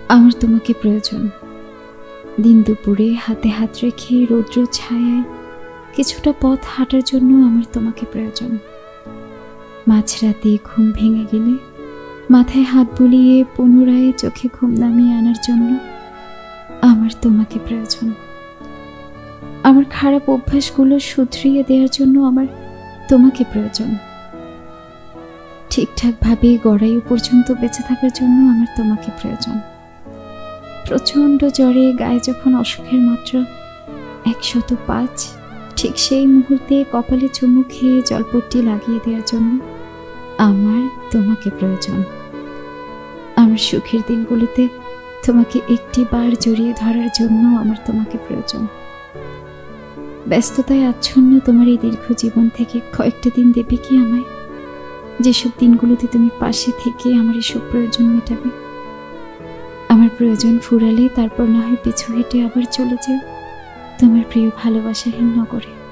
আমার তোমাকে প্রয়োজন। দিন দুপুরে হাতে হাত রেখে রৌদ্র ছায়ায় কিছুটা পথ হাঁটার জন্য আমার তোমাকে প্রয়োজন। মাঝরাতে ঘুম ভেঙে গেলে মাথায় হাত বুলিয়ে পুনরায় চোখে ঘুম নামিয়ে আনার জন্য আমার তোমাকে প্রয়োজন। আমার খারাপ অভ্যাসগুলো শুধরিয়ে দেওয়ার জন্য আমার তোমাকে প্রয়োজন। ঠিকঠাকভাবে গড়াইও পর্যন্ত বেঁচে থাকার জন্য আমার তোমাকে প্রয়োজন। প্রচণ্ড জ্বরে গায়ে যখন অসুখের মাত্রা 105, ঠিক সেই মুহূর্তে কপালে চুমু খেয়ে জলপট্টি লাগিয়ে দেওয়ার জন্য আমার তোমাকে প্রয়োজন। আমার সুখের দিনগুলিতে তোমাকে একটি বার জড়িয়ে ধরার জন্য আমার তোমাকে প্রয়োজন। ব্যস্ততায় আচ্ছন্ন তোমার এই দীর্ঘ জীবন থেকে কয়েকটা দিন দেবে কি আমায়, যেসব দিনগুলোতে তুমি পাশে থেকে আমার এসব প্রয়োজন মেটাবে। আমার প্রয়োজন ফুরালে তারপর না হয় পিছু হেঁটে আবার চলে যেও তোমার প্রিয় ভালোবাসাহীন নগরে।